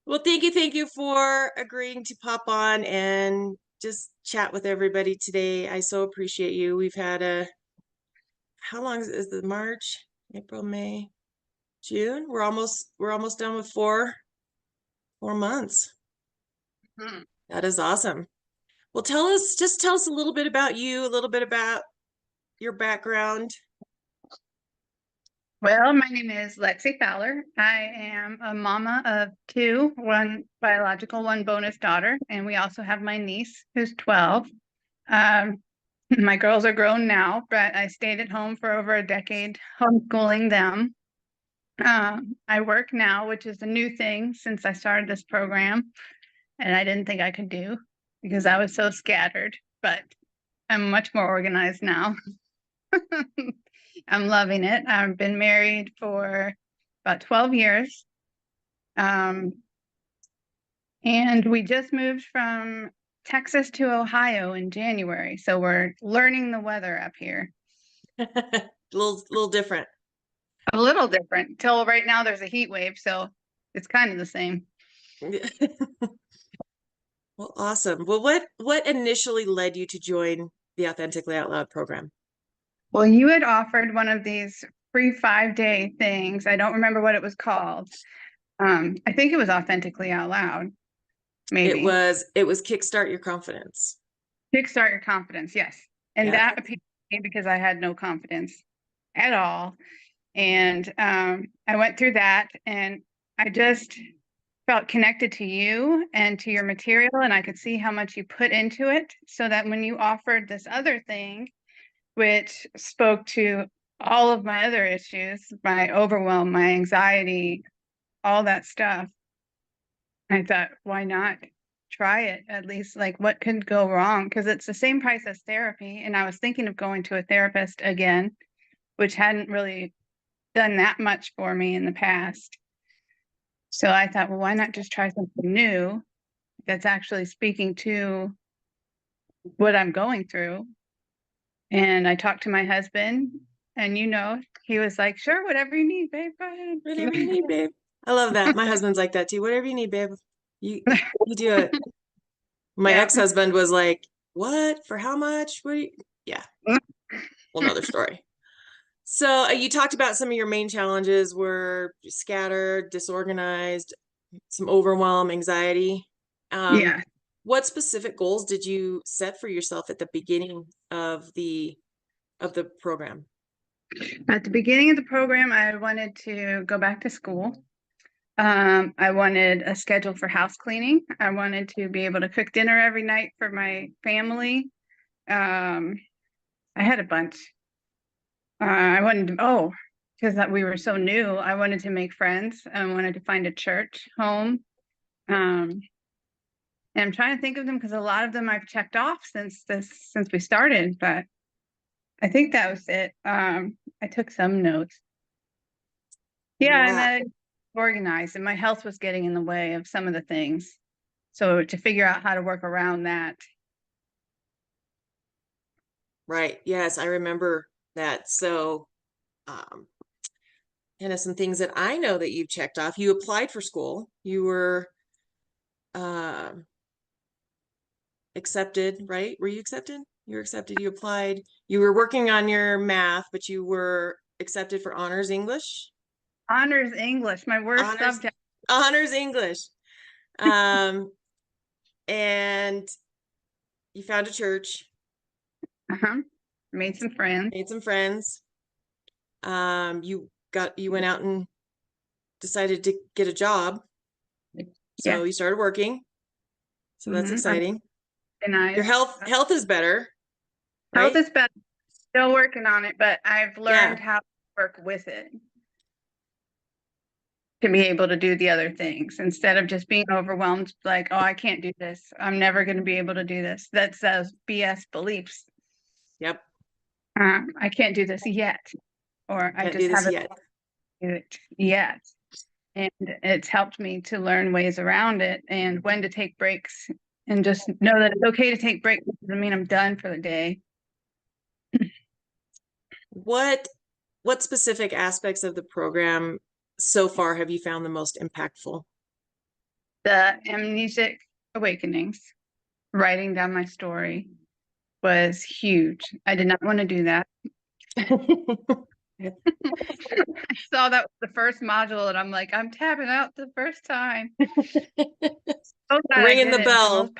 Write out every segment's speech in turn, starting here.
Well, thank you for agreeing to pop on and just chat with everybody today. I so appreciate you. We've had how long is the March, April, May, June? We're almost done with four months. Hmm. That is awesome. Well, tell us a little bit about you, a little bit about your background. Well, my name is Lexy Fowler. I am a mama of two, one biological, one bonus daughter, and we also have my niece who's 12. Um, my girls are grown now, but I stayed at home for over a decade homeschooling them. I work now, which is a new thing since I started this program, and I didn't think I could do because I was so scattered, but I'm much more organized now. I'm loving it. I've been married for about 12 years. Um, and we just moved from Texas to Ohio in January. So we're learning the weather up here. Little different. A little different. Till right now there's a heat wave, so it's kind of the same. Well, awesome. Well, what initially led you to join the Authentically Out Loud program? Well, you had offered one of these free 5-day things. I don't remember what it was called. I think it was Authentically Out Loud, maybe. It was Kickstart Your Confidence. Kickstart your confidence, yes. And Yep. that appealed to me because I had no confidence at all. And I went through that and I just felt connected to you and to your material, and I could see how much you put into it. So that when you offered this other thing, which spoke to all of my other issues, my overwhelm, my anxiety, all that stuff, I thought, why not try it at least? Like, what could go wrong? Because it's the same price as therapy. And I was thinking of going to a therapist again, which hadn't really done that much for me in the past. So I thought, well, why not just try something new that's actually speaking to what I'm going through? And I talked to my husband, and he was like, sure, whatever you need, babe, go Whatever you ahead. need, babe. I love that. My husband's like that too. Whatever you need, babe. You do it. My Yeah. ex-husband was like, "What? For how much? What do you?" Yeah, whole nother story. So you talked about some of your main challenges were scattered, disorganized, some overwhelm, anxiety. Um, Yeah. what specific goals did you set for yourself at the beginning of the program? At the beginning of the program, I wanted to go back to school. I wanted a schedule for house cleaning. I wanted to be able to cook dinner every night for my family. Um, I had a bunch. I wanted to, because we were so new, I wanted to make friends. I wanted to find a church home. Um, and I'm trying to think of them because a lot of them I've checked off since we started, but I think that was it. I took some notes. Yeah, and Yeah, then organized, and my health was getting in the way of some of the things. So to figure out how to work around that. right. Yes, I remember that. So, um, kind of some things that I know that you've checked off. You applied for school. You were um accepted, right? Were you accepted? You were accepted. You applied. You were working on your math, but you were accepted for honors English. Honors English, my worst Honors subject. honors English. Um, and you found a church, Uh-huh. Made some friends. made some friends. You went out and decided to get a job. So Yes. you started working. So that's I'm exciting. Your organized. health is better, Health right? is better. Still working on it, but I've learned Yeah. how to work with it to be able to do the other things instead of just being overwhelmed, like, oh, I can't do this. I'm never going to be able to do this. That's those BS beliefs. Yep. I can't do this yet, or I Can't do just this haven't yet. do it yet. And it's helped me to learn ways around it and when to take breaks and just know that it's okay to take breaks. Doesn't mean I'm done for the day. What what specific aspects of the program so far have you found the most impactful? The amnesic awakenings, writing down my story was huge. I did not want to do that. I saw that was the first module and I'm like, I'm tapping out the first time. So glad I Ringing did the it. bell.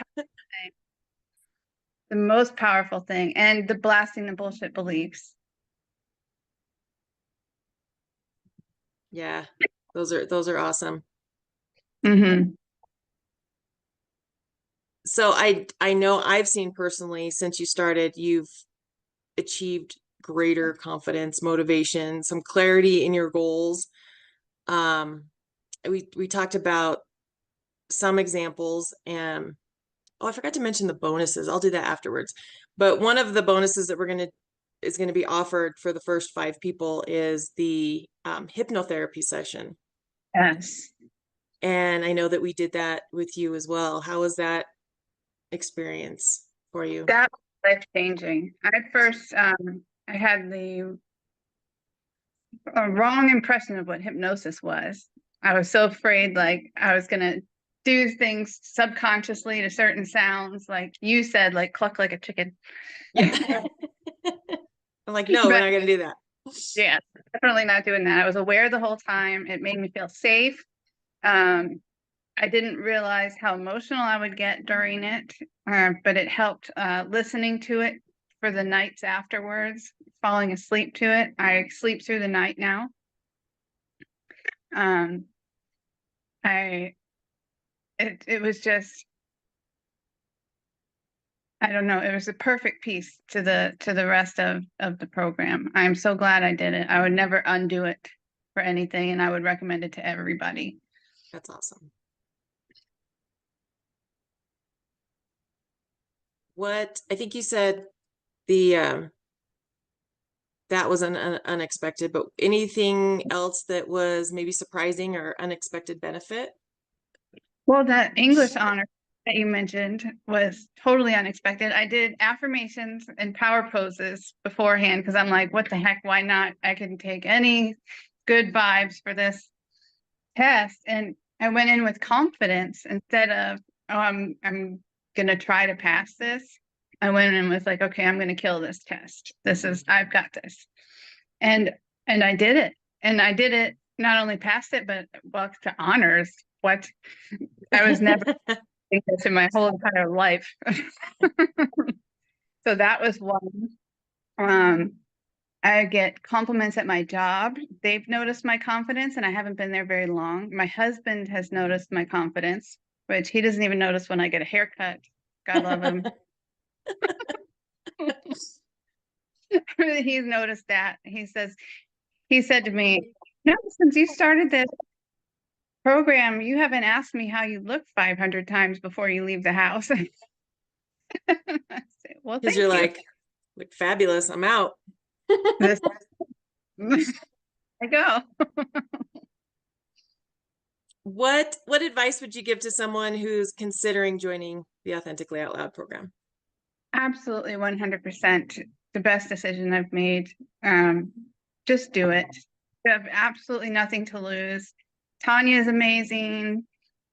The most powerful thing, and the blasting the bullshit beliefs. Yeah, those are awesome. Mm-hmm. So I know I've seen personally since you started, you've achieved greater confidence, motivation, some clarity in your goals. We talked about some examples, and oh, I forgot to mention the bonuses. I'll do that afterwards. But one of the bonuses that is going to be offered for the first 5 people is the hypnotherapy session. Yes. And I know that we did that with you as well. How was that experience for you? That was life-changing. I first I had the wrong impression of what hypnosis was. I was so afraid like I was gonna do things subconsciously to certain sounds, like you said, like cluck like a chicken. Yeah. I'm like, no, we're But not going to do that. yeah, definitely not doing that. I was aware the whole time. It made me feel safe. I didn't realize how emotional I would get during it, but it helped listening to it for the nights afterwards, falling asleep to it. I sleep through the night now. Um, it was just, I don't know, it was a perfect piece to the rest of the program. I'm so glad I did it. I would never undo it for anything, and I would recommend it to everybody. That's awesome. What I think you said the that was an unexpected, but anything else that was maybe surprising or unexpected benefit? Well, that English honor that you mentioned was totally unexpected. I did affirmations and power poses beforehand because I'm like, what the heck, why not? I can take any good vibes for this test. And I went in with confidence instead of, oh, I'm gonna try to pass this. I went in with like, okay, I'm gonna kill this test. I've got this. And I did it. And I did it, not only passed it, but walked to honors. What? I was never doing this in my whole entire life. So that was one. I get compliments at my job. They've noticed my confidence, and I haven't been there very long. My husband has noticed my confidence, which he doesn't even notice when I get a haircut. God love him. He's noticed that. He said to me, no, since you started this program, you haven't asked me how you look 500 times before you leave the house. I said, well, Because thank you're you. like, look fabulous. I'm out. This, I go. What advice would you give to someone who's considering joining the Authentically Out Loud program? Absolutely 100%. The best decision I've made. Just do it. You have absolutely nothing to lose. Tanya is amazing.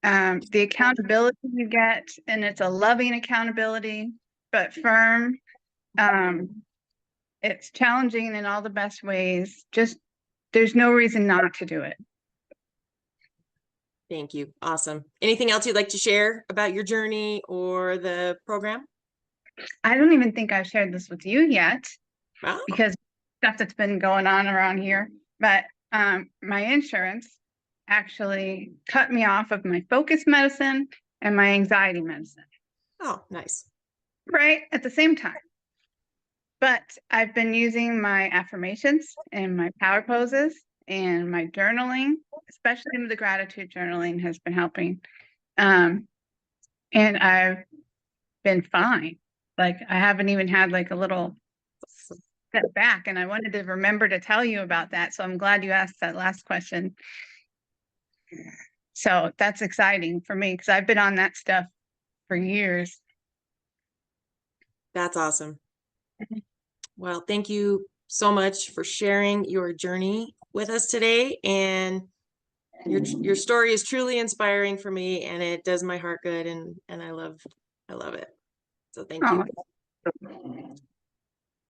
The accountability you get, and it's a loving accountability, but firm. It's challenging in all the best ways. Just there's no reason not to do it. Thank you. Awesome. Anything else you'd like to share about your journey or the program? I don't even think I've shared this with you yet Wow. because stuff that's been going on around here. But my insurance actually cut me off of my focus medicine and my anxiety medicine, Oh, nice. right at the same time. But I've been using my affirmations and my power poses and my journaling, especially the gratitude journaling has been helping. And I've been fine. Like I haven't even had like a little step back. And I wanted to remember to tell you about that. So I'm glad you asked that last question. So that's exciting for me because I've been on that stuff for years. That's awesome. Well, thank you so much for sharing your journey with us today. And your story is truly inspiring for me, and it does my heart good, and I love it. So thank you. Oh,